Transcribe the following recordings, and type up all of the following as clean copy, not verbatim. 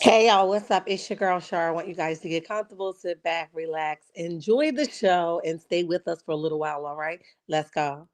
Hey y'all, what's up? It's your girl Shar. I want you guys to get comfortable, sit back, relax, enjoy the show, and stay with us for a little while, all right? Let's go.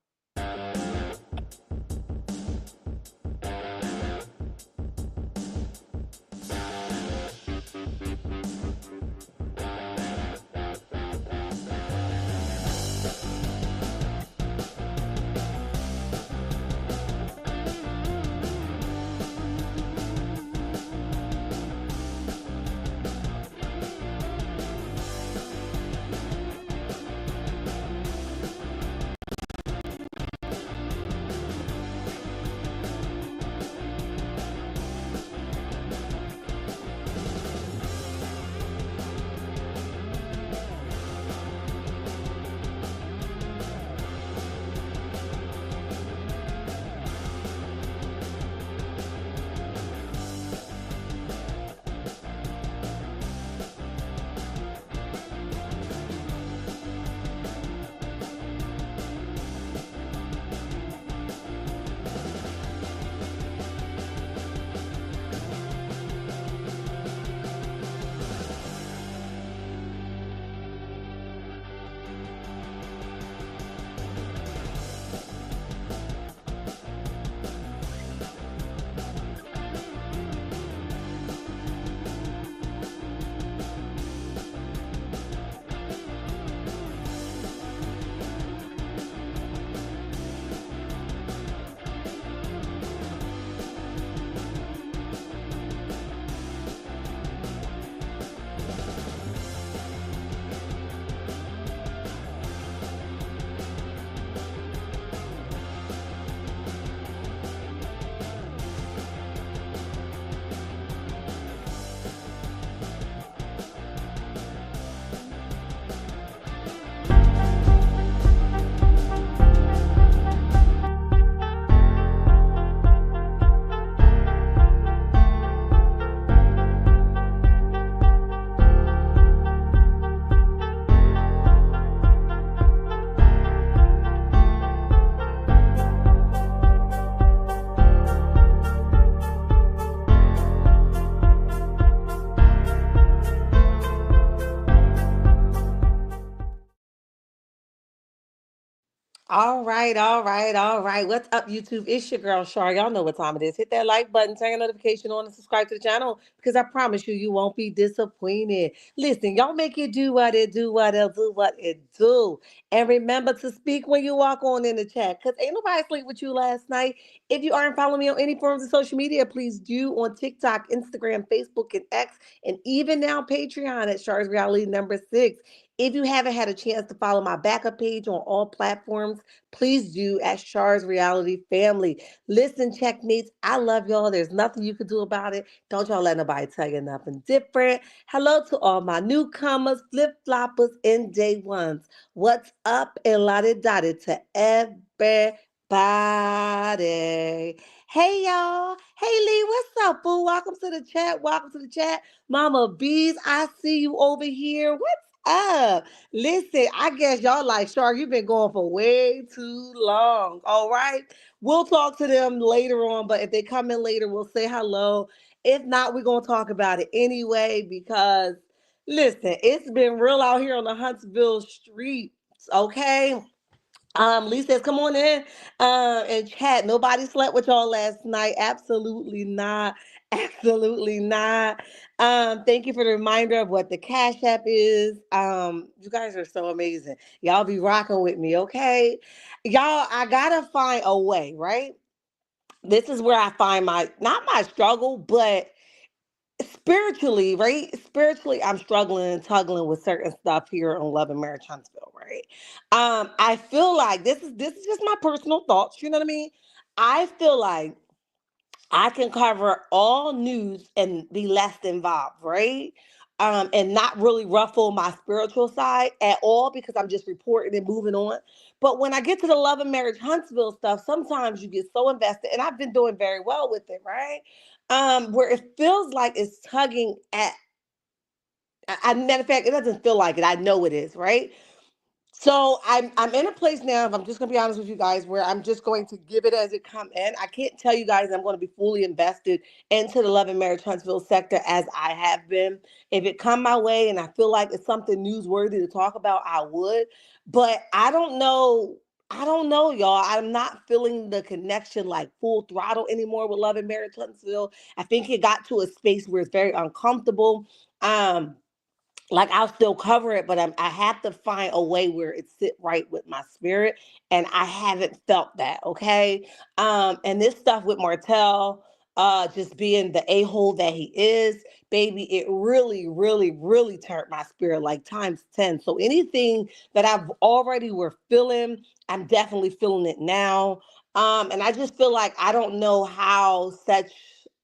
All right. What's up, YouTube? It's your girl Shar. Y'all know what time it is. Hit that like button, turn your notification on, and subscribe to the channel because I promise you, you won't be disappointed. Listen, y'all make it do what it do, what it do, what it do. And remember to speak when you walk on in the chat because ain't nobody sleep with you last night. If you aren't following me on any forms of social media, please do on TikTok, Instagram, Facebook, and X, and even now Patreon at Shar's Reality number 6. If you haven't had a chance to follow my backup page on all platforms, please do at Char's Reality Family. Listen, checkmates, I love y'all. There's nothing you can do about it. Don't y'all let nobody tell you nothing different. Hello to all my newcomers, flip floppers, and day ones. What's up, and lottie dotty to everybody. Hey y'all. Hey Lee, what's up, boo? Welcome to the chat. Welcome to the chat. Mama Bees, I see you over here. What's up? Listen, I guess y'all like Shark. You've been going for way too long. All right. We'll talk to them later on, but if they come in later, we'll say hello. If not, we're going to talk about it anyway because, listen, it's been real out here on the Huntsville streets. Okay. Lee says, come on in and chat. Nobody slept with y'all last night. Absolutely not. Absolutely not. Thank you for the reminder of what the Cash App is. You guys are so amazing. Y'all be rocking with me, okay? Y'all, I gotta find a way, right? This is where I find my not my struggle, but spiritually, right? Spiritually, I'm struggling and tuggling with certain stuff here on Love and Marriage Huntsville, right? I feel like this is just my personal thoughts. You know what I mean? I feel like I can cover all news and be less involved, right? And not really ruffle my spiritual side at all because I'm just reporting and moving on. But when I get to the Love and Marriage Huntsville stuff, sometimes you get so invested, and I've been doing very well with it, right? Where it feels like it's tugging at. Matter of fact, it doesn't feel like it. I know it is, right? So I'm in a place now, if I'm just gonna be honest with you guys, where I'm just going to give it as it come in. I can't tell you guys I'm gonna be fully invested into the Love and Marriage Huntsville sector as I have been. If it come my way and I feel like it's something newsworthy to talk about, I would. But I don't know. I don't know, y'all. I'm not feeling the connection like full throttle anymore with Love and Marriage Huntsville. I think it got to a space where it's very uncomfortable. Um, like I'll still cover it, but I have to find a way where it sit right with my spirit, and I haven't felt that. Okay, and this stuff with Martell, just being the a hole that he is, baby, it really, really, really turned my spirit like times 10. So anything that I've already were feeling, I'm definitely feeling it now. And I just feel like I don't know how such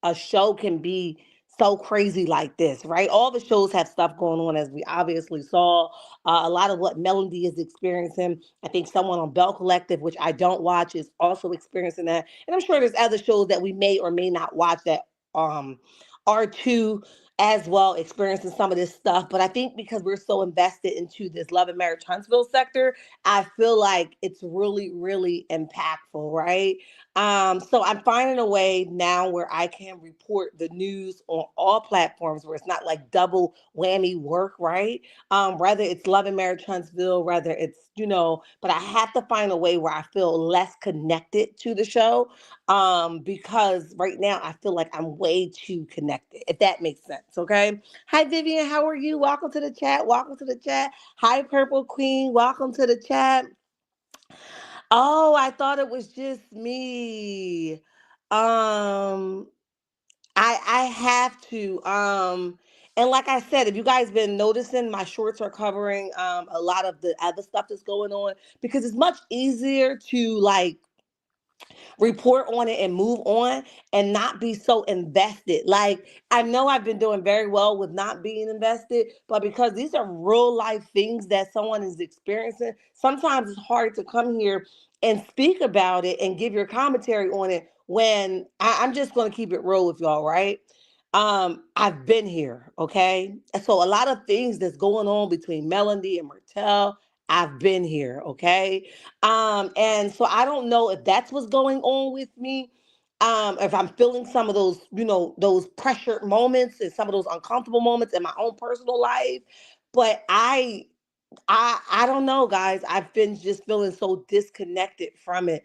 a show can be so crazy like this, right? All the shows have stuff going on, as we obviously saw. A lot of what Melody is experiencing. I think someone on Bell Collective, which I don't watch, is also experiencing that. And I'm sure there's other shows that we may or may not watch that um, are too as well experiencing some of this stuff. But I think because we're so invested into this Love and Marriage Huntsville sector, I feel like it's really, really impactful, right? So I'm finding a way now where I can report the news on all platforms where it's not like double whammy work, right? Whether it's Love and Marriage Huntsville, whether it's, but I have to find a way where I feel less connected to the show. Because right now I feel like I'm way too connected, if that makes sense. Okay. Hi Vivian, how are you? Welcome to the chat. Welcome to the chat. Hi Purple Queen, welcome to the chat. Oh, I thought it was just me. Um, I have to. And like I said, if you guys been noticing, my shorts are covering a lot of the other stuff that's going on because it's much easier to like report on it and move on and not be so invested. Like, I know I've been doing very well with not being invested, but because these are real life things that someone is experiencing, sometimes it's hard to come here and speak about it and give your commentary on it when I'm just going to keep it real with y'all, right? I've been here, okay? And so a lot of things that's going on between Melody and Martell, I've been here, okay? And so I don't know if that's what's going on with me. If I'm feeling some of those, those pressured moments and some of those uncomfortable moments in my own personal life. But I don't know, guys. I've been just feeling so disconnected from it.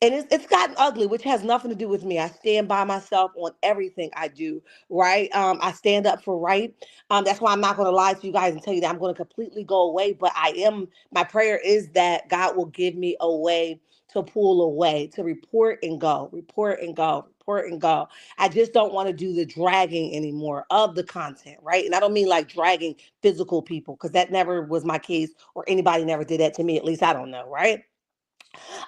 And it's gotten ugly, which has nothing to do with me. I stand by myself on everything I do, right? I stand up for right. That's why I'm not going to lie to you guys and tell you that I'm going to completely go away. But my prayer is that God will give me a way to pull away, to report and go, report and go, report and go. I just don't want to do the dragging anymore of the content, right? And I don't mean like dragging physical people because that never was my case or anybody never did that to me. At least I don't know, right?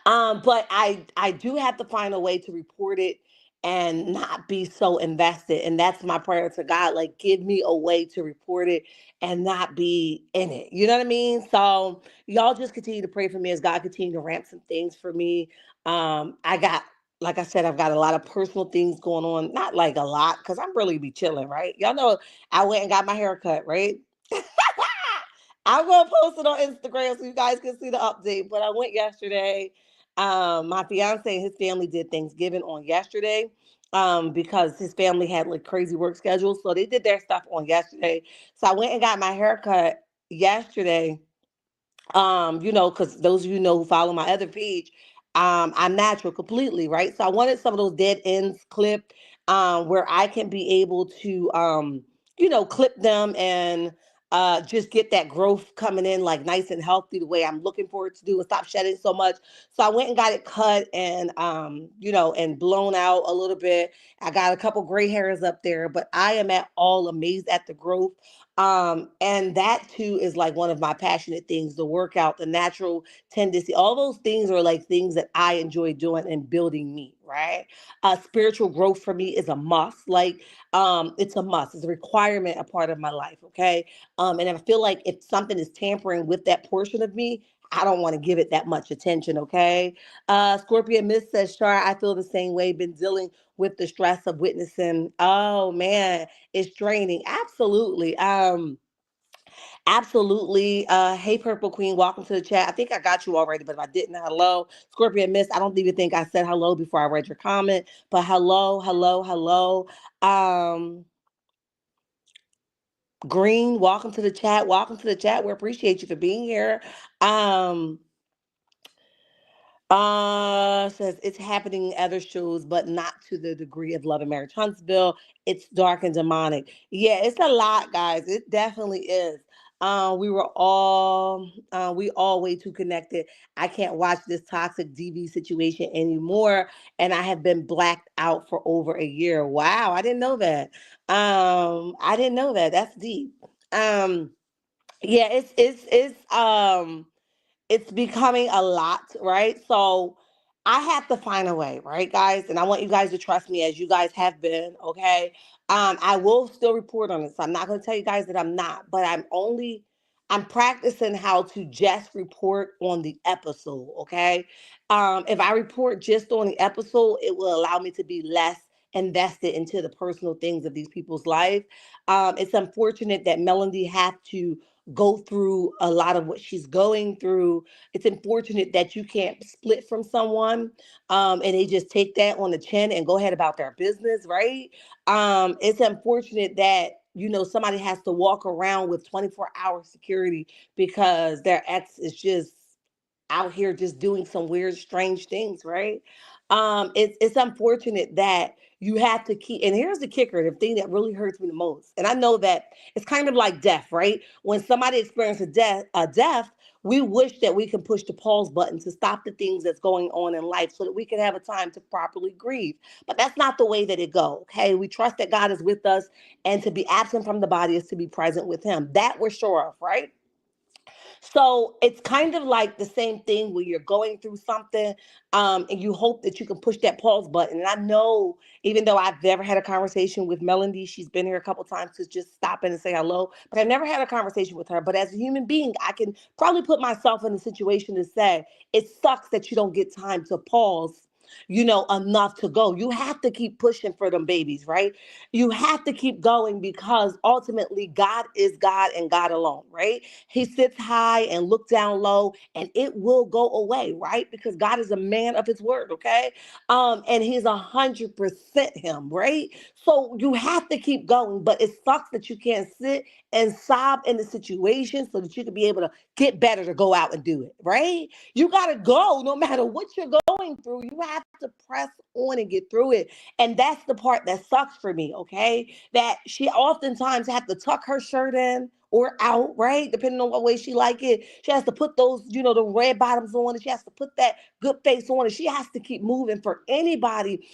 But I do have to find a way to report it and not be so invested. And that's my prayer to God. Like, give me a way to report it and not be in it. You know what I mean? So y'all just continue to pray for me as God continue to ramp some things for me. I got, like I said, I've got a lot of personal things going on. Not like a lot, because I'm really be chilling, right? Y'all know I went and got my hair cut, right? I'm gonna post it on Instagram so you guys can see the update. But I went yesterday. My fiance and his family did Thanksgiving on yesterday. Because his family had like crazy work schedules. So they did their stuff on yesterday. So I went and got my hair cut yesterday. Because those of you know who follow my other page, I'm natural completely, right? So I wanted some of those dead ends clipped, where I can be able to, clip them and just get that growth coming in like nice and healthy the way I'm looking for it to do and stop shedding so much. So I went and got it cut and, and blown out a little bit. I got a couple gray hairs up there, but I am at all amazed at the growth. And that too is like one of my passionate things, the workout, the natural tendency, all those things are like things that I enjoy doing and building me, right? Spiritual growth for me is a must. Like, it's a must, it's a requirement, a part of my life. Okay. And I feel like if something is tampering with that portion of me, I don't want to give it that much attention. Okay. Scorpion Miss says, Char, I feel the same way, been dealing with the stress of witnessing. Oh man, it's draining. Absolutely. Absolutely. Hey, Purple Queen, welcome to the chat. I think I got you already, but if I didn't, hello. Scorpion Miss, I don't even think I said hello before I read your comment, but hello, hello, hello. Um, Green, welcome to the chat. Welcome to the chat. We appreciate you for being here. Um, says it's happening in other shows, but not to the degree of Love and Marriage Huntsville. It's dark and demonic. Yeah, it's a lot, guys. It definitely is. We all way too connected. I can't watch this toxic DV situation anymore, and I have been blacked out for over a year. Wow, I didn't know that. I didn't know that. That's deep. Um, yeah, it's becoming a lot, right? So I have to find a way, right, guys? And I want you guys to trust me as you guys have been, okay? I will still report on this. I'm not going to tell you guys that I'm not, but I'm practicing how to just report on the episode, okay? If I report just on the episode, it will allow me to be less invested into the personal things of these people's life. It's unfortunate that Melody have to go through a lot of what she's going through. It's unfortunate that you can't split from someone, and they just take that on the chin and go ahead about their business, right? It's unfortunate that somebody has to walk around with 24-hour security because their ex is just out here just doing some weird, strange things, right? It's unfortunate that you have to keep. And here's the kicker: the thing that really hurts me the most. And I know that it's kind of like death, right? When somebody experiences a death, we wish that we can push the pause button to stop the things that's going on in life, so that we can have a time to properly grieve. But that's not the way that it goes. Okay, we trust that God is with us, and to be absent from the body is to be present with Him. That we're sure of, right? So it's kind of like the same thing where you're going through something, and you hope that you can push that pause button. And I know, even though I've never had a conversation with Melody, she's been here a couple times to just stop in and say hello, but I've never had a conversation with her. But as a human being, I can probably put myself in a situation to say, it sucks that you don't get time to pause. Enough to go. You have to keep pushing for them babies, right? You have to keep going because ultimately God is God and God alone, right? He sits high and look down low, and it will go away, right? Because God is a man of his word, okay? And he's 100% him, right? So you have to keep going, but it sucks that you can't sit and sob in the situation so that you can be able to get better to go out and do it, right? You got to go no matter what you're going through. You have to press on and get through it. And that's the part that sucks for me, okay? That she oftentimes have to tuck her shirt in or out, right? Depending on what way she like it. She has to put those, the red bottoms on, and she has to put that good face on, and she has to keep moving for anybody,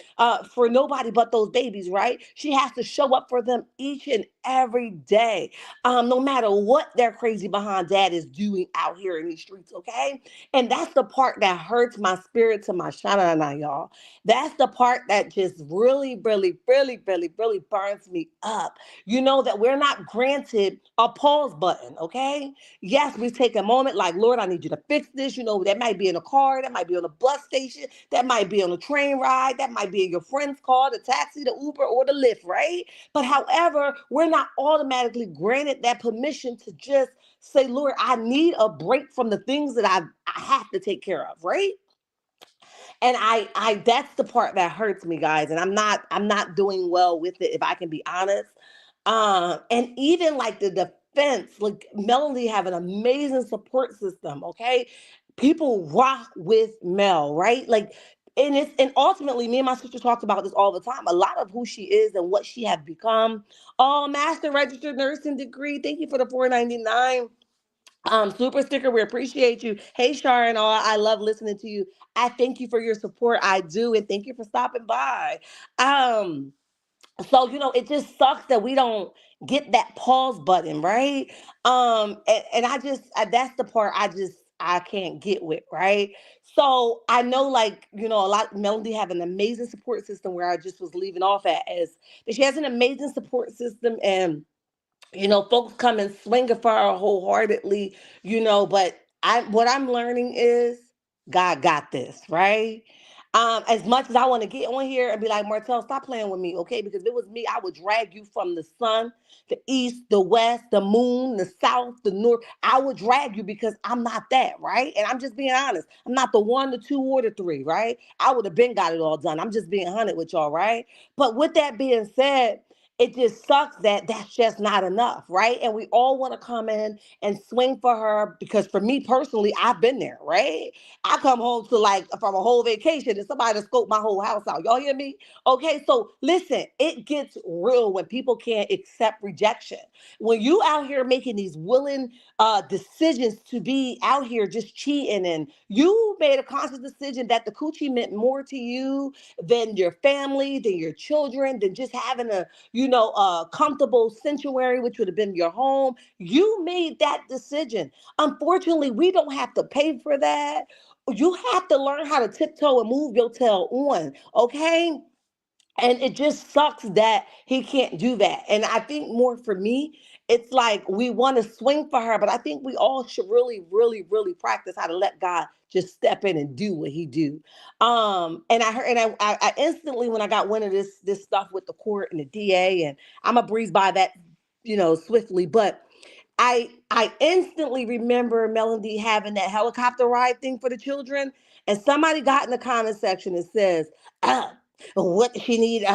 for nobody but those babies, right? She has to show up for them each and every day, no matter what their crazy behind dad is doing out here in these streets, okay? And that's the part that hurts my spirit to my shana, y'all. That's the part that just really, really, really, really, really burns me up. That we're not granted a pause button, okay? Yes, we take a moment like, Lord, I need you to fix this. That might be in a car, that might be on a bus station, that might be on a train ride, that might be in your friend's car, the taxi, the Uber, or the Lyft, right? But however, we're not automatically granted that permission to just say, Lord, I need a break from the things that I have to take care of, right? And I that's the part that hurts me, guys. And I'm not doing well with it, if I can be honest. And even like the defense, like Melanie have an amazing support system, okay? People rock with Mel, right? Like, and ultimately, me and my sister talked about this all the time. A lot of who she is and what she has become. Oh, master registered nursing degree. Thank you for the 499. Super sticker, we appreciate you. Hey, Sharon, I love listening to you. I thank you for your support. I do, and thank you for stopping by. Um, so it just sucks that we don't get that pause button, right? And that's the part I can't get with, right? So I know, like, a lot Melody have an amazing support system, where I just was leaving off at as that she has an amazing support system, and folks come and swing for her wholeheartedly, but what I'm learning is God got this, right? As much as I want to get on here and be like, Martell, stop playing with me, okay? Because if it was me, I would drag you from the sun, the east, the west, the moon, the south, the north. I would drag you because I'm not that, right? And I'm just being honest. I'm not the one, the two, or the three, right? I would have been got it all done. I'm just being honest with y'all, right? But with that being said, it just sucks that that's just not enough, right? And we all want to come in and swing for her because for me personally, I've been there, right? I come home to like from a whole vacation and somebody to scope my whole house out. Y'all hear me? Okay, so listen, it gets real when people can't accept rejection. When you out here making these willing decisions to be out here just cheating and you made a conscious decision that the coochie meant more to you than your family, than your children, than just having a comfortable sanctuary, which would have been your home. You made that decision. Unfortunately, we don't have to pay for that. You have to learn how to tiptoe and move your tail on, okay? And it just sucks that he can't do that. And I think more for me, it's like we want to swing for her, but I think we all should really, really, really practice how to let God just step in and do what he do. And I heard, and I instantly when I got wind of this stuff with the court and the DA, and I'm a breeze by that, swiftly, but I instantly remember Melody having that helicopter ride thing for the children, and somebody got in the comment section and says, uh, "What does she need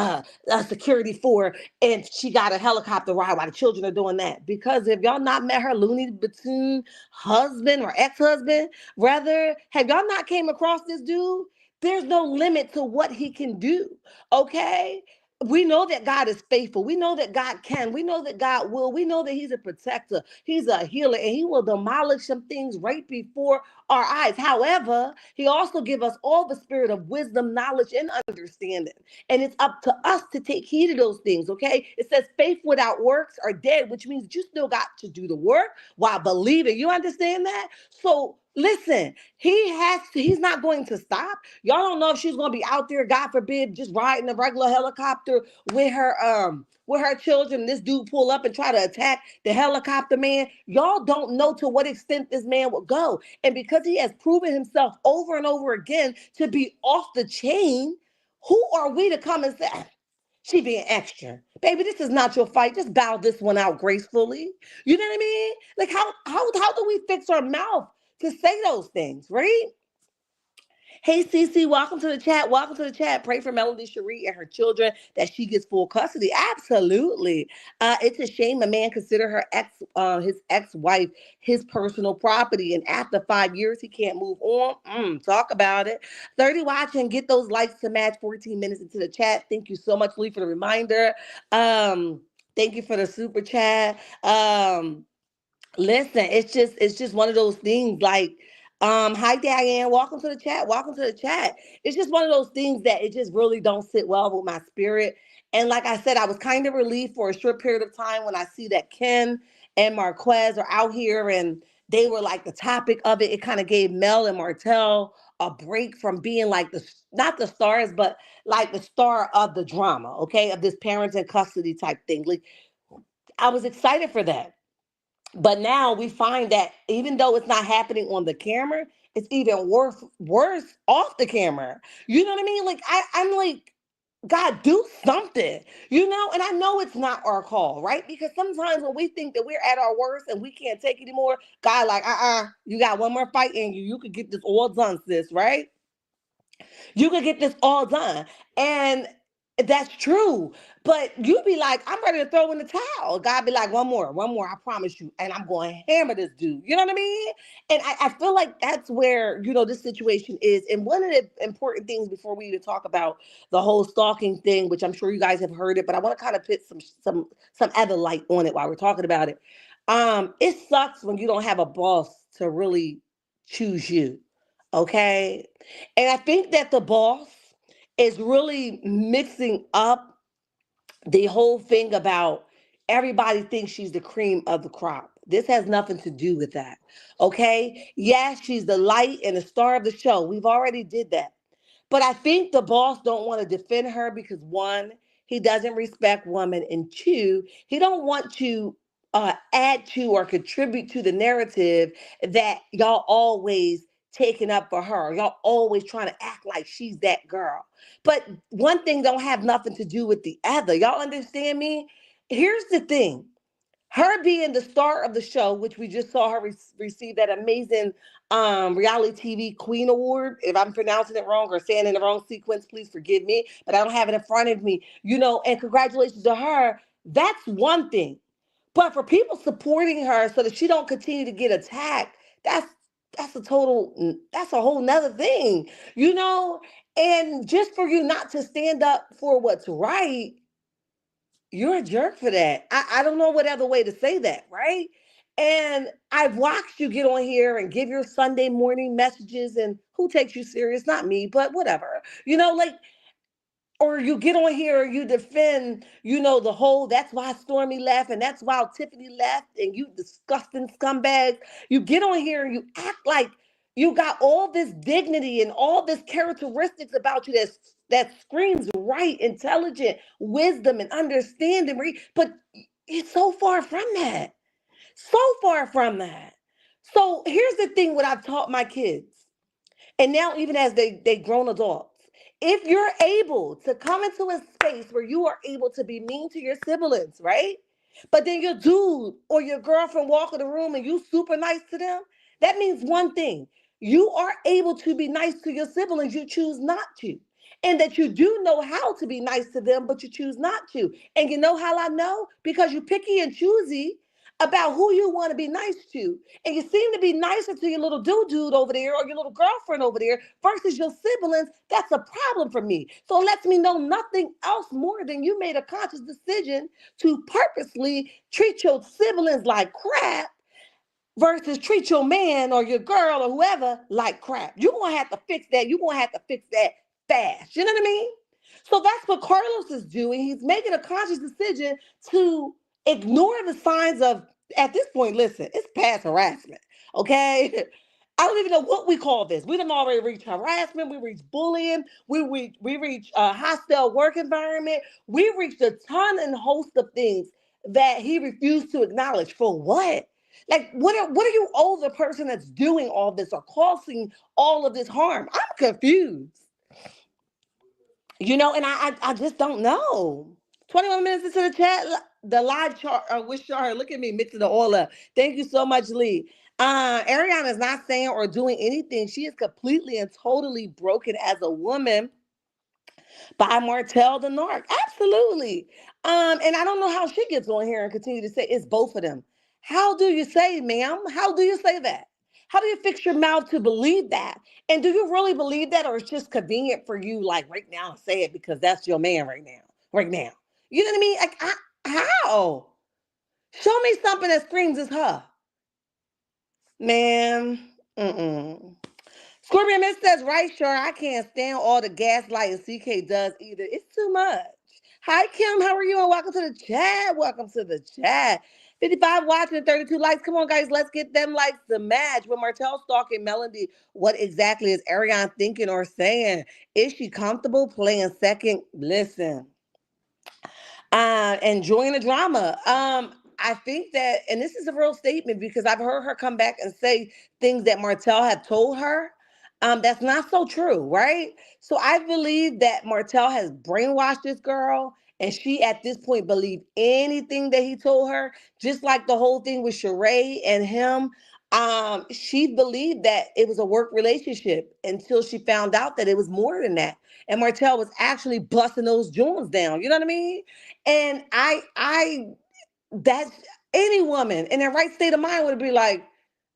security for?" And she got a helicopter ride while the children are doing that. Because if y'all not met her Looney Batune husband or ex-husband, rather, have y'all not came across this dude? There's no limit to what he can do. Okay, we know that God is faithful. We know that God can. We know that God will. We know that he's a protector. He's a healer, and he will demolish some things right before our eyes. However, he also give us all the spirit of wisdom, knowledge, and understanding. And it's up to us to take heed of those things, okay? It says faith without works are dead, which means you still got to do the work while believing. You understand that? So listen, he's not going to stop. Y'all don't know if she's gonna be out there, God forbid, just riding a regular helicopter with her children. This dude pull up and try to attack the helicopter man. Y'all don't know to what extent this man will go. And because he has proven himself over and over again to be off the chain, who are we to come and say, she being extra? Baby, this is not your fight. Just bow this one out gracefully. You know what I mean? Like how do we fix our mouth to say those things, right? Hey, Cece, welcome to the chat. Welcome to the chat. Pray for Melody Cherie and her children that she gets full custody. Absolutely. It's a shame a man consider his ex-wife, his personal property, and after 5 years he can't move on. Talk about it. 30 watching. Get those likes to match 14 minutes into the chat. Thank you so much, Lee, for the reminder. Thank you for the super chat. Listen, it's just one of those things like hi Diane, welcome to the chat. Welcome to the chat. It's just one of those things that it just really don't sit well with my spirit. And like I said, I was kind of relieved for a short period of time when I see that Ken and Marquez are out here and they were like the topic of it. It kind of gave Mel and Martell a break from being like the not the stars, but like the star of the drama, okay, of this parents in custody type thing. Like I was excited for that. But now we find that even though it's not happening on the camera, it's even worse off the camera. You know what I mean? Like I'm like, God, do something, And I know it's not our call, right? Because sometimes when we think that we're at our worst and we can't take it anymore, God, like, you got one more fight in you. You could get this all done, sis, right? You could get this all done. And that's true. But you be like, I'm ready to throw in the towel. God be like, one more, I promise you. And I'm going to hammer this dude. You know what I mean? And I feel like that's where, this situation is. And one of the important things before we even talk about the whole stalking thing, which I'm sure you guys have heard it, but I want to kind of put some other light on it while we're talking about it. It sucks when you don't have a boss to really choose you. Okay. And I think that the boss is really mixing up the whole thing about everybody thinks she's the cream of the crop. This has nothing to do with that. Okay. Yes, she's the light and the star of the show. We've already did that. But I think the boss don't want to defend her because one, he doesn't respect women, and two, he don't want to add to or contribute to the narrative that y'all always taking up for her. Y'all always trying to act like she's that girl. But one thing don't have nothing to do with the other. Y'all understand me? Here's the thing. Her being the star of the show, which we just saw her receive that amazing reality TV Queen Award. If I'm pronouncing it wrong or saying in the wrong sequence, please forgive me. But I don't have it in front of me, and congratulations to her. That's one thing. But for people supporting her so that she don't continue to get attacked, that's a whole nother thing, And just for you not to stand up for what's right, you're a jerk for that. I don't know what other way to say that, right? And I've watched you get on here and give your Sunday morning messages, and who takes you serious? Not me, but whatever. Or you get on here, you defend, the whole that's why Stormy left and that's why Tiffany left, and you disgusting scumbags. You get on here and you act like you got all this dignity and all this characteristics about you that screams right, intelligent, wisdom, and understanding. But it's so far from that. So far from that. So here's the thing: what I've taught my kids. And now, even as they grown adults, if you're able to come into a space where you are able to be mean to your siblings, right? But then your dude or your girlfriend walk in the room and you super nice to them, that means one thing. You are able to be nice to your siblings, you choose not to. And that you do know how to be nice to them, but you choose not to. And you know how I know? Because you're picky and choosy about who you want to be nice to. And you seem to be nicer to your little dude over there or your little girlfriend over there versus your siblings. That's a problem for me. So it lets me know nothing else more than you made a conscious decision to purposely treat your siblings like crap versus treat your man or your girl or whoever like crap. You're going to have to fix that. You're going to have to fix that fast. You know what I mean? So that's what Carlos is doing. He's making a conscious decision to ignore the signs of, at this point, listen, it's past harassment, okay? I don't even know what we call this. We done already reached harassment. We reached bullying. We reached a hostile work environment. We reached a ton and host of things that he refused to acknowledge. For what? Like, what do you owe the person that's doing all this or causing all of this harm? I'm confused. And I just don't know. 21 minutes into the chat, the live chart with Char. Look at me mixing it all up. Thank you so much, Lee. Arionne is not saying or doing anything. She is completely and totally broken as a woman by Martel the narc. Absolutely. And I don't know how she gets on here and continue to say it's both of them. How do you say, ma'am? How do you say that? How do you fix your mouth to believe that? And do you really believe that, or it's just convenient for you, like right now, to say it because that's your man right now? Right now. You know what I mean? Like, how? Show me something that screams it's her. Man. Scorpion Miss says, right, sure, I can't stand all the gaslighting CK does either. It's too much. Hi, Kim. How are you? And welcome to the chat. Welcome to the chat. 55 watching, 32 likes. Come on, guys. Let's get them likes to match. With Martel stalking Melody, what exactly is Arionne thinking or saying? Is she comfortable playing second? Listen. Enjoying the drama. I think that, and this is a real statement because I've heard her come back and say things that Martel had told her. That's not so true, right? So I believe that Martel has brainwashed this girl, and she at this point believed anything that he told her, just like the whole thing with Sheree and him. She believed that it was a work relationship until she found out that it was more than that. And Martel was actually busting those joints down. You know what I mean? And that's any woman in their right state of mind would be like,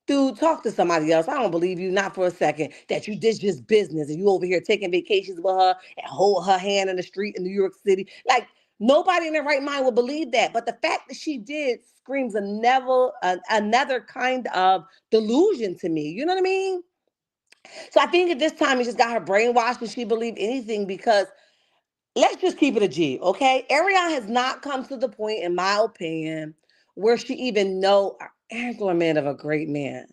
dude, talk to somebody else. I don't believe you, not for a second, that you did just business and you over here taking vacations with her and hold her hand in the street in New York City. Like, nobody in their right mind will believe that. But the fact that she did screams another kind of delusion to me. You know what I mean? So I think at this time, it just got her brainwashed and she believed anything because let's just keep it a G, okay? Arionne has not come to the point, in my opinion, where she even know Angela man of a great man.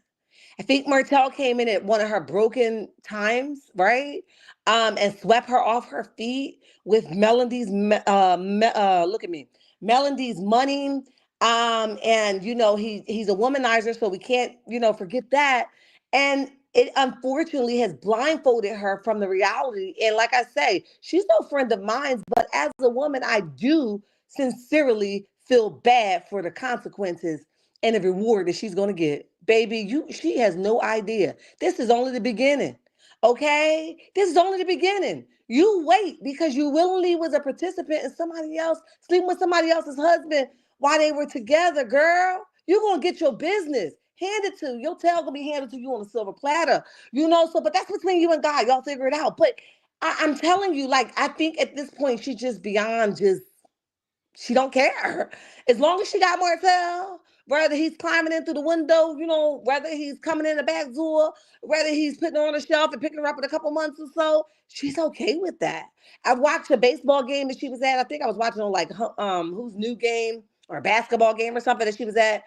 I think Martel came in at one of her broken times, right? And swept her off her feet with Melody's, look at me, Melody's money. And, he's a womanizer, so we can't, forget that. And it unfortunately has blindfolded her from the reality. And like I say, she's no friend of mine, but as a woman, I do sincerely feel bad for the consequences and the reward that she's going to get. Baby, she has no idea. This is only the beginning. Okay? This is only the beginning. You wait because you willingly was a participant in somebody else sleeping with somebody else's husband while they were together, girl. You're gonna get your business handed to you. Your tail gonna be handed to you on a silver platter. So but that's between you and God. Y'all figure it out. But I'm telling you, like, I think at this point she's just beyond just she don't care. As long as she got Martell, whether he's climbing in through the window, whether he's coming in the back door, whether he's putting her on a shelf and picking her up in a couple months or so, she's okay with that. I watched a baseball game that she was at. I think I was watching on like who's new game or a basketball game or something that she was at.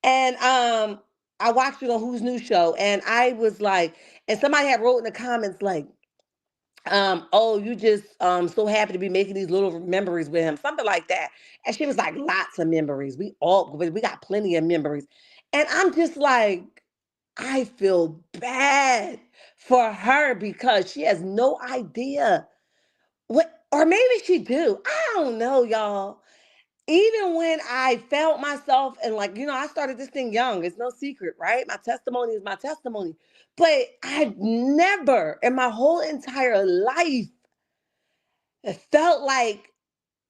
And I watched it on Who's New show, and I was like, and somebody had wrote in the comments like, oh, you just so happy to be making these little memories with him, something like that. And she was like, lots of memories. We got plenty of memories. And I'm just like, I feel bad for her because she has no idea what, or maybe she do. I don't know, y'all. Even when I felt myself and like, I started this thing young. It's no secret, right? My testimony is my testimony. But I've never in my whole entire life it felt like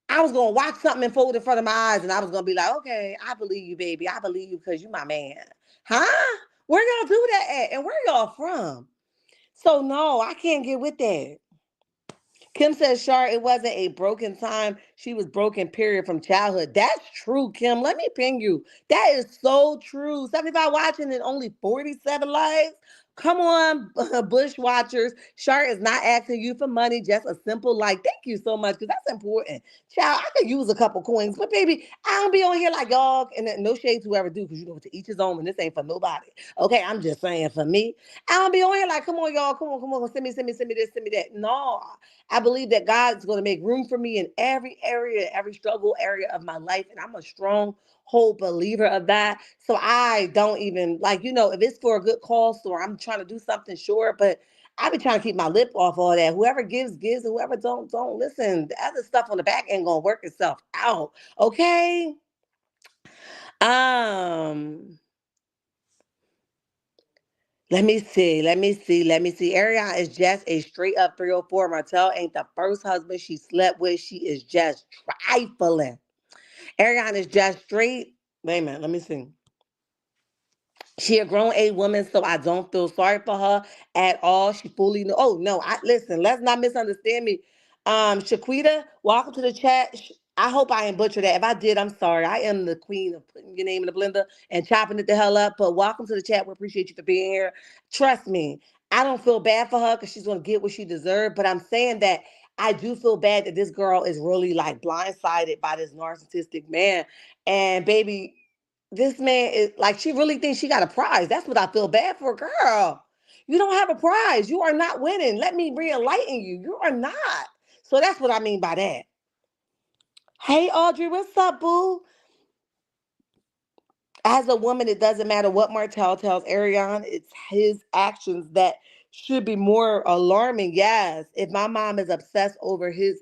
I was gonna watch something unfold in front of my eyes, and I was gonna be like, "Okay, I believe you, baby. I believe you because you my man." Huh? Where y'all do that at, and where y'all from? So no, I can't get with that. Kim says, Shar, it wasn't a broken time. She was broken, period, from childhood. That's true, Kim. Let me ping you. That is so true. 75 watching and only 47 likes. Come on, Bush watchers. Shar is not asking you for money, just a simple like. Thank you so much, because that's important. Child, I could use a couple coins, but baby, I don't be on here like y'all, and no shade to whoever do, because to each his own, and this ain't for nobody. Okay, I'm just saying for me. I don't be on here like, come on, y'all, come on, send me this, send me that. No, I believe that God's going to make room for me in every area, every struggle area of my life. And I'm a strong whole believer of that. So I don't even like, if it's for a good cause or I'm trying to do something, sure. But I be trying to keep my lip off all that. Whoever gives, gives. And whoever don't listen. The other stuff on the back ain't going to work itself out. Okay. Um, Let me see. Arionne is just a straight up 304. Martel ain't the first husband she slept with. She is just trifling. Arionne is just straight. Wait a minute. Let me see. She a grown a woman, so I don't feel sorry for her at all. She fully know. Oh no, I listen. Let's not misunderstand me. Shaquita, welcome to the chat. I hope I ain't butchered that. If I did, I'm sorry. I am the queen of putting your name in the blender and chopping it the hell up. But welcome to the chat. We appreciate you for being here. Trust me, I don't feel bad for her because she's gonna get what she deserved. But I'm saying that I do feel bad that this girl is really like blindsided by this narcissistic man. And baby, this man is like, she really thinks she got a prize. That's what I feel bad for, girl. You don't have a prize. You are not winning. Let me re-enlighten you. You are not. So that's what I mean by that. Hey, Audrey, what's up, boo? As a woman, it doesn't matter what Martel tells Arionne. It's his actions that should be more alarming. Yes, if my mom is obsessed over his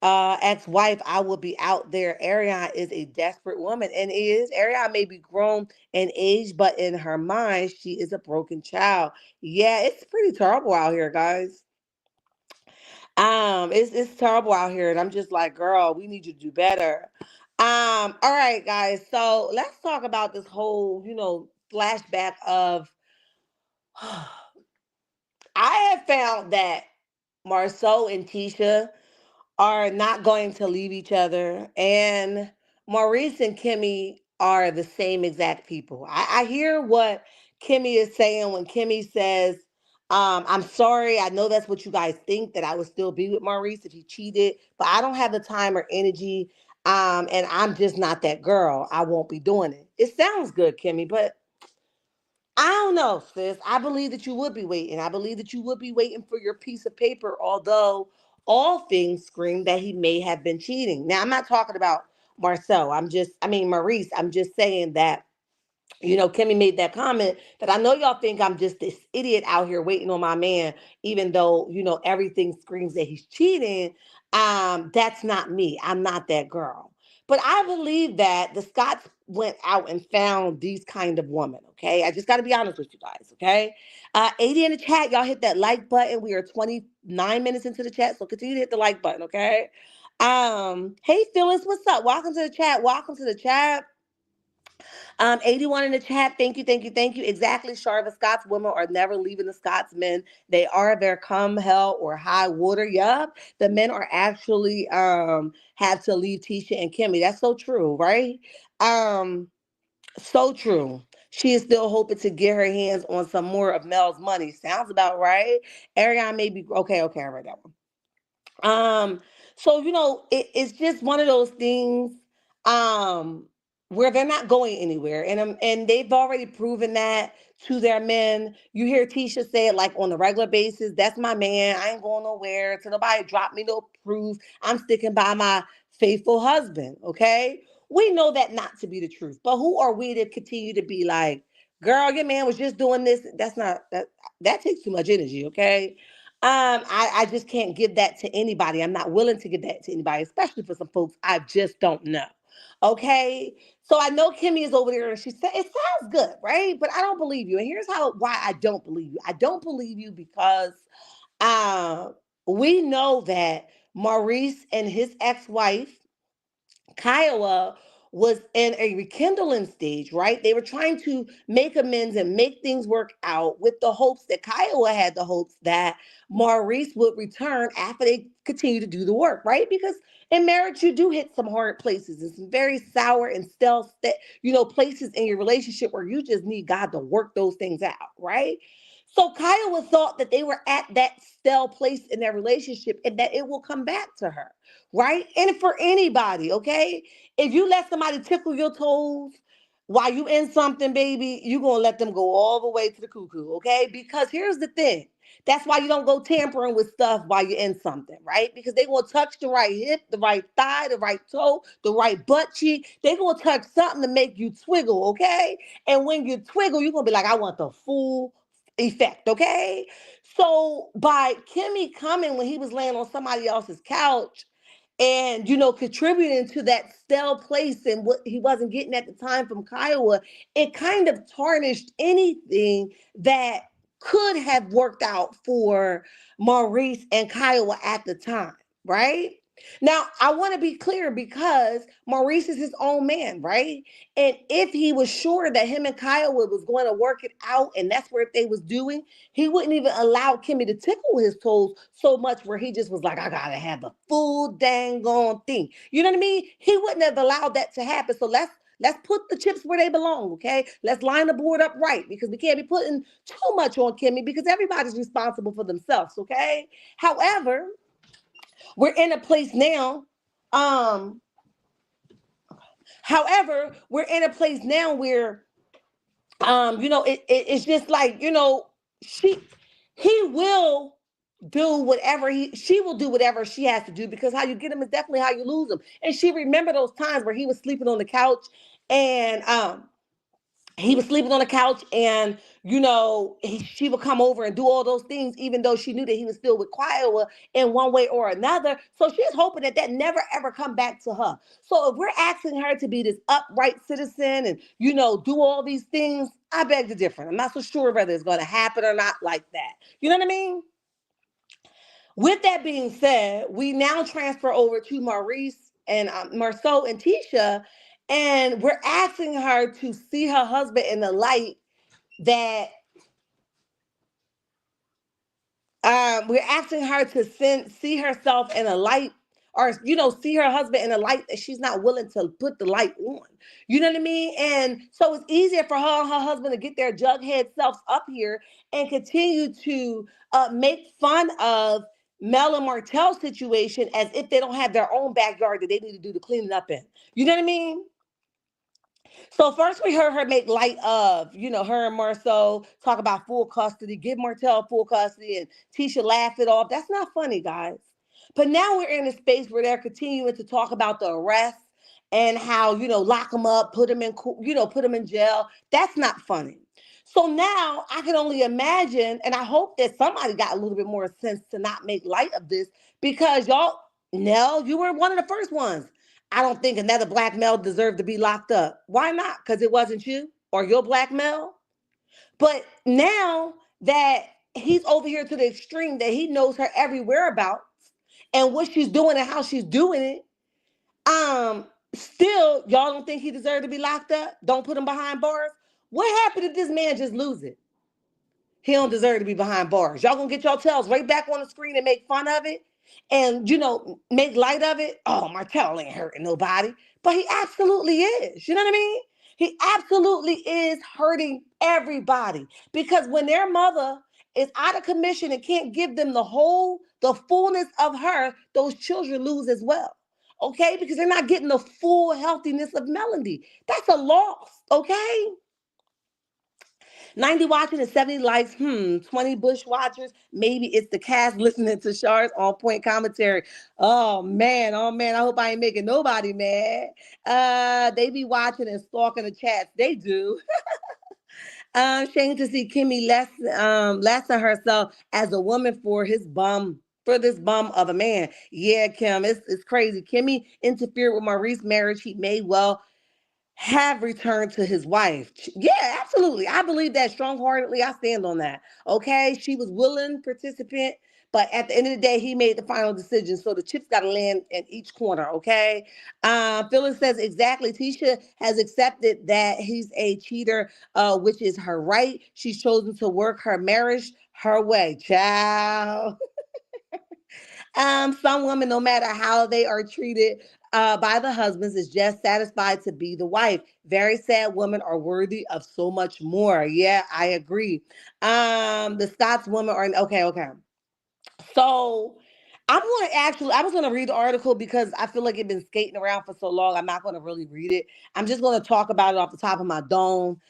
ex-wife, I will be out there. Arionne is a desperate woman, and is Arionne may be grown in age, but in her mind, she is a broken child. Yeah, it's pretty terrible out here, guys. It's terrible out here, and I'm just like, girl, we need you to do better. All right, guys. So let's talk about this whole, flashback of. I have found that Marceau and Tisha are not going to leave each other. And Maurice and Kimmy are the same exact people. I hear what Kimmy is saying when Kimmy says, I'm sorry. I know that's what you guys think, that I would still be with Maurice if he cheated, but I don't have the time or energy. And I'm just not that girl. I won't be doing it. It sounds good, Kimmy, but I don't know, sis. I believe that you would be waiting. I believe that you would be waiting for your piece of paper, although all things scream that he may have been cheating. Now, I'm not talking about Marcel. I mean, Maurice. I'm just saying that Kimmy made that comment that I know y'all think I'm just this idiot out here waiting on my man, even though, everything screams that he's cheating. That's not me. I'm not that girl. But I believe that the Scots went out and found these kind of women, okay? I just got to be honest with you guys, okay? 80 in the chat, y'all hit that like button. We are 29 minutes into the chat, so continue to hit the like button, okay? Hey, Phyllis, what's up? Welcome to the chat. Welcome to the chat. 81 in the chat. Thank you, thank you, thank you. Exactly, Sharva. Scots women are never leaving the Scots men. They are their come hell or high water. Yup. The men are actually have to leave Tisha and Kimmy. That's so true, right? So true. She is still hoping to get her hands on some more of Mel's money. Sounds about right. Arionne may be okay, okay, I read that one. So it's just one of those things um where they're not going anywhere. And they've already proven that to their men. You hear Tisha say it like on a regular basis, that's my man. I ain't going nowhere. Till nobody drop me no proof. I'm sticking by my faithful husband. Okay. We know that not to be the truth. But who are we to continue to be like, girl, your man was just doing this? That's not that takes too much energy, okay? I just can't give that to anybody. I'm not willing to give that to anybody, especially for some folks I just don't know. Okay. So I know Kimmy is over there and she said it sounds good, right? But I don't believe you. And here's why I don't believe you. I don't believe you because uh, we know that Maurice and his ex-wife Kiowa was in a rekindling stage, right? They were trying to make amends and make things work out with the hopes that Kiowa had the hopes that Maurice would return after they continue to do the work, right? Because in marriage, you do hit some hard places and some very sour and stale, places in your relationship where you just need God to work those things out, right? So Kiowa thought that they were at that stale place in their relationship and that it will come back to her, right? And for anybody, okay? If you let somebody tickle your toes while you in something, baby, you're going to let them go all the way to the cuckoo, okay? Because here's the thing. That's why you don't go tampering with stuff while you're in something, right? Because they going to touch the right hip, the right thigh, the right toe, the right butt cheek. They going to touch something to make you twiggle, okay? And when you twiggle, you're going to be like, I want the full effect, okay? So by Kimmy coming when he was laying on somebody else's couch and contributing to that stale place and what he wasn't getting at the time from Kiowa, it kind of tarnished anything that could have worked out for Maurice and Kiowa at the time, right? Now, I want to be clear because Maurice is his own man, right? And if he was sure that him and Kiowa was going to work it out and that's what they was doing, he wouldn't even allow Kimmy to tickle his toes so much where he just was like, I gotta have the full dang on thing. You know what I mean? He wouldn't have allowed that to happen. So let's put the chips where they belong, okay? Let's line the board up right because we can't be putting too much on Kimmy because everybody's responsible for themselves, okay? However, we're in a place now. Um, we're in a place now where it's just like, she he will do whatever she will do whatever she has to do because how you get him is definitely how you lose him. And she remember those times where he was sleeping on the couch and he was sleeping on the couch and she would come over and do all those things even though she knew that he was still with Kiowa in one way or another. So she's hoping that never ever come back to her. So if we're asking her to be this upright citizen and do all these things, I beg to differ. I'm not so sure whether it's going to happen or not like that. You know what I mean? With that being said, we now transfer over to Maurice and Marceau and Tisha, and we're asking her to see her husband in the light that we're asking her to see herself in a light or see her husband in a light that she's not willing to put the light on. You know what I mean? And so it's easier for her and her husband to get their jughead selves up here and continue to make fun of Mel and Martell's situation as if they don't have their own backyard that they need to do the cleaning up in. You know what I mean? So first we heard her make light of, her and Marceau talk about full custody, give Martell full custody, and Tisha laughed it off. That's not funny, guys. But now we're in a space where they're continuing to talk about the arrest and how, lock them up, put them in, put them in jail. That's not funny. So now I can only imagine, and I hope that somebody got a little bit more sense to not make light of this, because y'all, Nell, you were one of the first ones. I don't think another black male deserved to be locked up. Why not? Because it wasn't you or your black male. But now that he's over here to the extreme, that he knows her every whereabouts and what she's doing and how she's doing it, still, y'all don't think he deserved to be locked up? Don't put him behind bars? What happened if this man just lose it? He don't deserve to be behind bars. Y'all gonna get your tails right back on the screen and make fun of it and, make light of it. Oh, Martell ain't hurting nobody. But he absolutely is. You know what I mean? He absolutely is hurting everybody, because when their mother is out of commission and can't give them the fullness of her, those children lose as well. Okay? Because they're not getting the full healthiness of Melody. That's a loss. Okay? 90 watching and 70 likes. 20 Bush watchers. Maybe it's the cast listening to Shar's on point commentary. Oh man, oh man. I hope I ain't making nobody mad. They be watching and stalking the chats. They do. Shame to see Kimmy lessen herself as a woman for this bum of a man. Yeah, Kim, it's crazy. Kimmy interfered with Maurice's marriage. He may well have returned to his wife. Yeah, absolutely. I believe that strong-heartedly. I stand on that. Okay. She was willing participant, but at the end of the day, he made the final decision. So the chips got to land in each corner. Okay. Phyllis says exactly. Tisha has accepted that he's a cheater, which is her right. She's chosen to work her marriage her way. Child. Some women, no matter how they are treated by the husbands, is just satisfied to be the wife. Very sad women are worthy of so much more. Yeah, I agree. The Scots women are okay. Okay. So I was gonna read the article because I feel like it's been skating around for so long. I'm not gonna really read it. I'm just gonna talk about it off the top of my dome.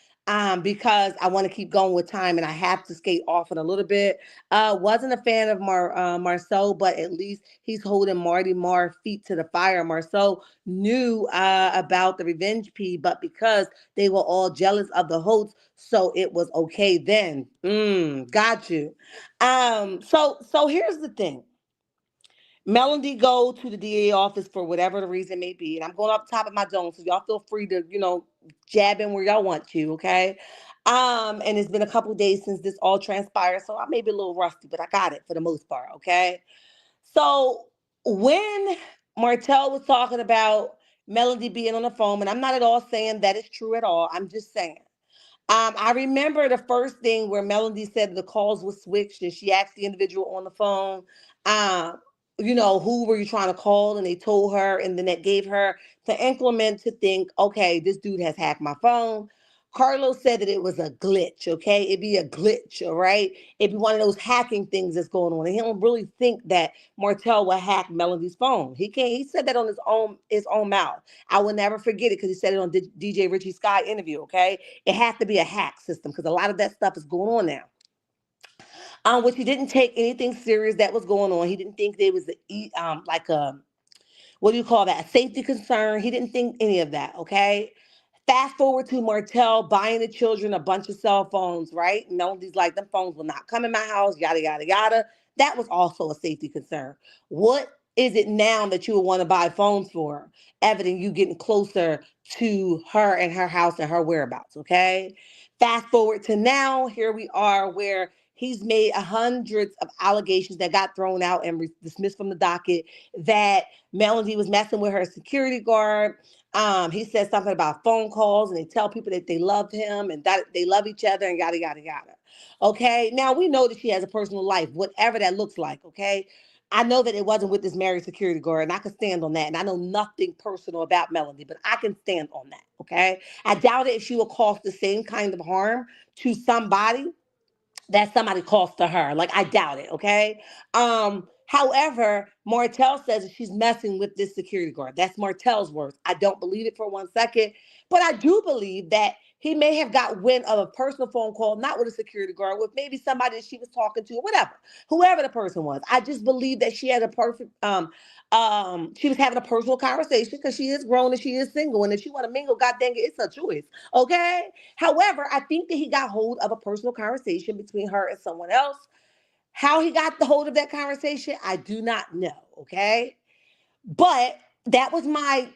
Because I want to keep going with time and I have to skate off it a little bit. Wasn't a fan of Marceau, but at least he's holding Marty Marr feet to the fire. Marceau knew about the revenge P, but because they were all jealous of the hosts, so it was okay then. Got you. So here's the thing. Melody go to the DA office for whatever the reason may be, and I'm going off the top of my dome, so y'all feel free to, jab in where y'all want to, okay? And it's been a couple of days since this all transpired, so I may be a little rusty, but I got it for the most part, okay? So when Martell was talking about Melody being on the phone, and I'm not at all saying that is true at all, I'm just saying. I remember the first thing where Melody said the calls were switched and she asked the individual on the phone, um, who were you trying to call? And they told her, and then that gave her the increment to think, okay, this dude has hacked my phone. Carlos said that it was a glitch, okay? It'd be a glitch, all right? It'd be one of those hacking things that's going on. And he don't really think that Martell will hack Melody's phone. He said that on his own mouth. I will never forget it because he said it on DJ Richie Sky interview, okay? It has to be a hack system because a lot of that stuff is going on now. Which he didn't take anything serious that was going on. He didn't think there was like a, what do you call that? A safety concern. He didn't think any of that. Okay. Fast forward to Martell buying the children a bunch of cell phones, right? Melody's like, them phones will not come in my house, yada, yada, yada. That was also a safety concern. What is it now that you would want to buy phones for? Evident you getting closer to her and her house and her whereabouts, okay? Fast forward to now, here we are where he's made hundreds of allegations that got thrown out and dismissed from the docket that Melody was messing with her security guard. He said something about phone calls and they tell people that they love him and that they love each other and yada, yada, yada. Okay. Now we know that she has a personal life, whatever that looks like. Okay. I know that it wasn't with this married security guard and I can stand on that. And I know nothing personal about Melody, but I can stand on that. Okay. I doubt it if she will cause the same kind of harm to somebody that somebody caused to her. Like, I doubt it. Okay. However, Martell says that she's messing with this security guard. That's Martell's words. I don't believe it for 1 second, but I do believe that he may have got wind of a personal phone call, not with a security guard, with maybe somebody that she was talking to or whatever, whoever the person was. I just believe that she had a perfect, she was having a personal conversation because she is grown and she is single. And if she want to mingle, God dang it, it's her choice. Okay. However, I think that he got hold of a personal conversation between her and someone else. How he got the hold of that conversation, I do not know. Okay. But that was my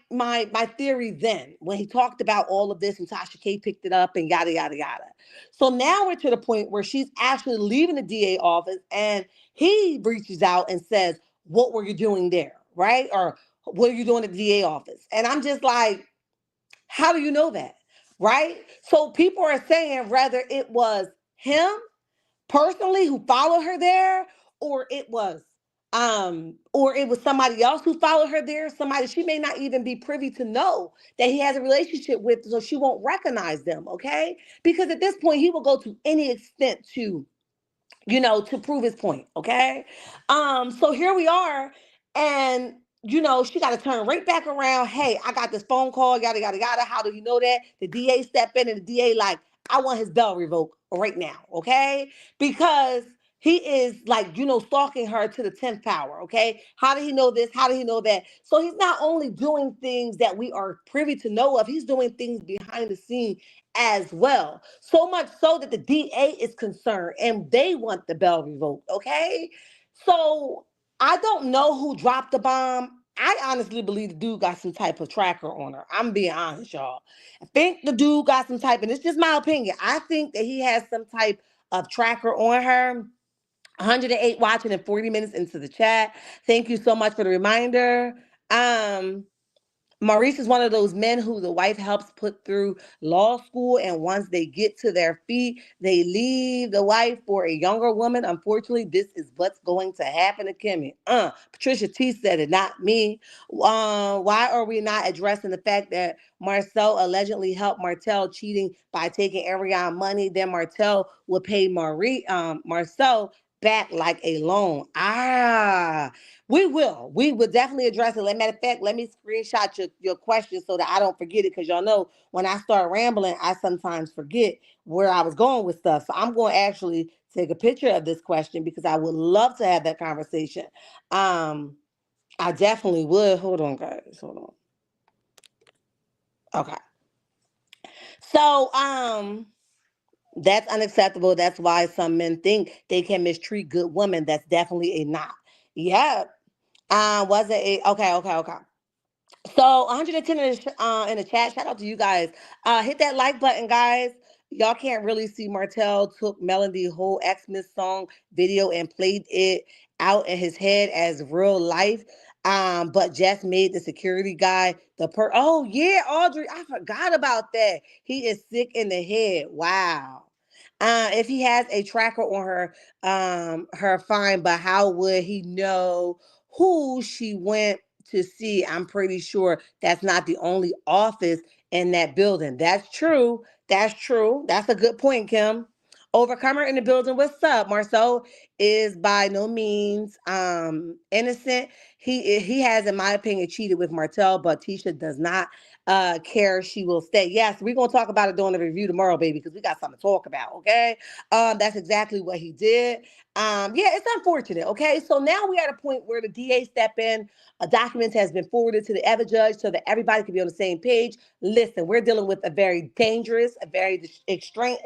theory then when he talked about all of this and Tasha K picked it up and yada yada yada. So now we're to the point where she's actually leaving the DA office and he reaches out and says, "What were you doing there?" Right? Or what are you doing at the DA office? And I'm just like, how do you know that? Right? So people are saying whether it was him personally who followed her there, or it was somebody else who followed her there, somebody she may not even be privy to know that he has a relationship with, so she won't recognize them. Okay, because at this point he will go to any extent to, to prove his point. Okay. So here we are, and she got to turn right back around. Hey, I got this phone call, yada yada yada. How do you know that? The DA step in, and the DA like, I want his bail revoked right now. Okay, because he is like, stalking her to the 10th power. Okay, how did he know this? How did he know that? So he's not only doing things that we are privy to know of, he's doing things behind the scene as well. So much so that the DA is concerned and they want the bail revoked. Okay. So I don't know who dropped the bomb. I honestly believe the dude got some type of tracker on her. I'm being honest, y'all. I think the dude got some type, and it's just my opinion. I think that he has some type of tracker on her. 108 watching and 40 minutes into the chat. Thank you so much for the reminder. Um, Maurice is one of those men who the wife helps put through law school, and once they get to their feet, they leave the wife for a younger woman. Unfortunately, this is what's going to happen to Kimmy. Patricia T said it, not me. Why are we not addressing the fact that Marcel allegedly helped Martel cheating by taking Arionne money? Then Martel would pay Marcel back like a loan. We will. We will definitely address it. Matter of fact, let me screenshot your question so that I don't forget it. Because y'all know when I start rambling, I sometimes forget where I was going with stuff. So I'm going to actually take a picture of this question because I would love to have that conversation. I definitely would. Hold on, guys. Hold on. Okay. So, that's unacceptable. That's why some men think they can mistreat good women. That's definitely a not. Yeah. Was it a okay, okay, okay. So 110 in the chat. Shout out to you guys. Hit that like button, guys. Y'all can't really see Martell took Melody whole Xmas song video and played it out in his head as real life. But just made the security guy oh yeah, Audrey, I forgot about that. He is sick in the head. Wow. If he has a tracker on her fine, but how would he know who she went to see? I'm pretty sure that's not the only office in that building. That's true. That's true. That's a good point, Kim. Overcomer in the building. What's up? Marcel is by no means innocent. He has, in my opinion, cheated with Martel, but Tisha does not care. She will stay. Yes, we're gonna talk about it during the review tomorrow, baby, because we got something to talk about. Okay. That's exactly what he did. Yeah, it's unfortunate. Okay. So now we're at a point where the DA step in, a document has been forwarded to the other judge so that everybody can be on the same page. Listen, we're dealing with a very dangerous, a very extreme,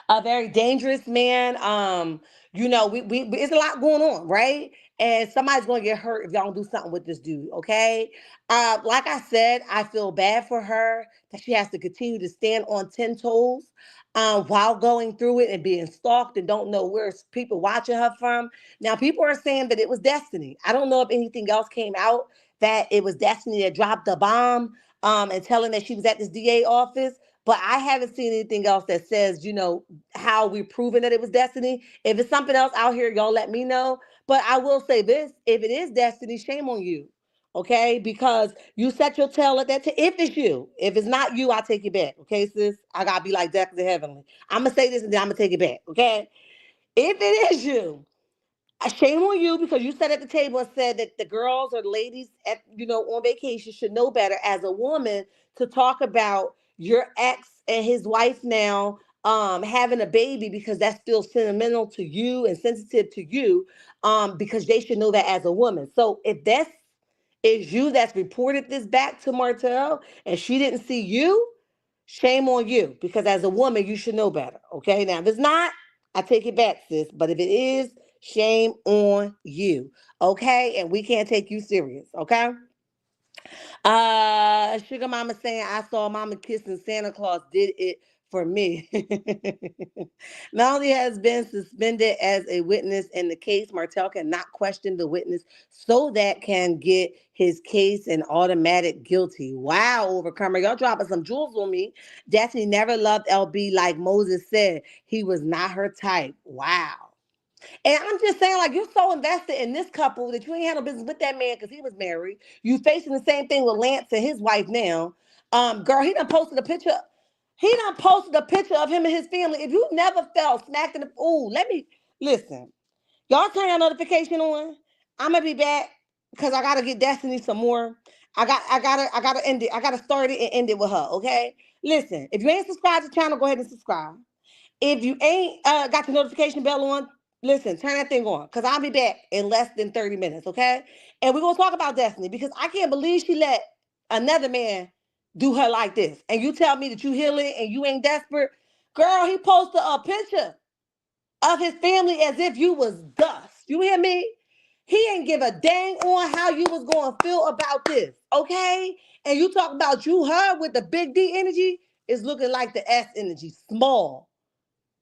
a very dangerous man. We it's a lot going on, right? And somebody's gonna get hurt if y'all don't do something with this dude, okay? Like I said, I feel bad for her that she has to continue to stand on 10 toes while going through it and being stalked and don't know where people watching her from. Now, people are saying that it was destiny. I don't know if anything else came out that it was destiny that dropped the bomb and telling that she was at this DA office. But I haven't seen anything else that says, how we're proving that it was destiny. If it's something else out here, y'all let me know. But I will say this, if it is destiny, shame on you. Okay, because you set your tail at that. If it's you, if it's not you, I'll take it back. Okay, sis, I gotta be like Death to Heavenly. I'm gonna say this and then I'm gonna take it back. Okay, if it is you, Shame on you because you sat at the table and said that the girls or ladies at on vacation should know better as a woman to talk about your ex and his wife now having a baby because that's still sentimental to you and sensitive to you because they should know that as a woman. So if that's is you that's reported this back to Martell and she didn't see you, shame on you because as a woman you should know better. Okay, now if it's not, I take it back, sis. But if it is, shame on you. Okay, and we can't take you serious. Okay. Sugar Mama saying I saw Mama kissing Santa Claus did it for me. Not only has been suspended as a witness in the case, Martell cannot question the witness so that can get his case an automatic guilty. Wow, Overcomer. Y'all dropping some jewels on me. Destiny never loved LB like Moses said. He was not her type. Wow. And I'm just saying, like, you're so invested in this couple that you ain't had no business with that man because he was married. You facing the same thing with Lance and his wife now. Girl, he done posted a picture. He done posted a picture of him and his family. If you never felt smacked in the let me listen. Y'all turn your notification on. I'm gonna be back because I gotta get Destiny some more. I gotta end it. I gotta start it and end it with her. Okay. Listen, if you ain't subscribed to the channel, go ahead and subscribe. If you ain't got the notification bell on, listen, turn that thing on because I'll be back in less than 30 minutes, okay? And we're going to talk about Destiny because I can't believe she let another man do her like this. And you tell me that you healing and you ain't desperate. Girl, he posted a picture of his family as if you was dust. You hear me? He ain't give a dang on how you was going to feel about this, okay? And you talk about you, her with the big D energy is looking like the S energy, small,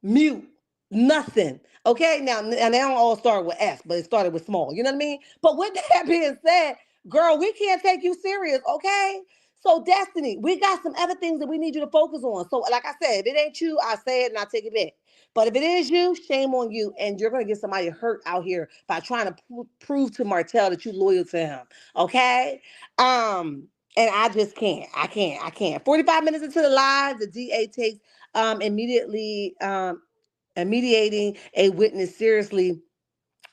mute, nothing. Okay, now and they don't all start with S, but it started with small. You know what I mean? But with that being said, girl, we can't take you serious. Okay. So Destiny, we got some other things that we need you to focus on. So, like I said, if it ain't you, I say it and I take it back. But if it is you, shame on you, and you're gonna get somebody hurt out here by trying to prove to Martell that you loyal to him. Okay. And I just can't. I can't. 45 minutes into the live, the DA takes immediately mediating a witness seriously.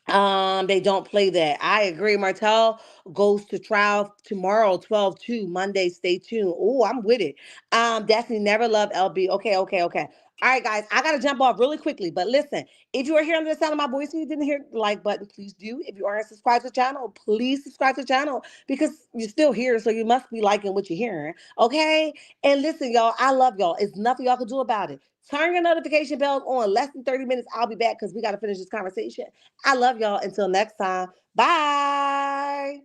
They don't play that. I agree. Martell goes to trial tomorrow, 12/2, Monday. Stay tuned. Oh, I'm with it. Definitely never love LB. Okay. All right, guys, I gotta jump off really quickly. But listen, if you are hearing the sound of my voice and you didn't hear the like button, please do. If you aren't subscribed to the channel, please subscribe to the channel because you're still here, so you must be liking what you're hearing. Okay? And listen, y'all, I love y'all. It's nothing y'all can do about it. Turn your notification bells on. Less than 30 minutes, I'll be back because we got to finish this conversation. I love y'all. Until next time. Bye.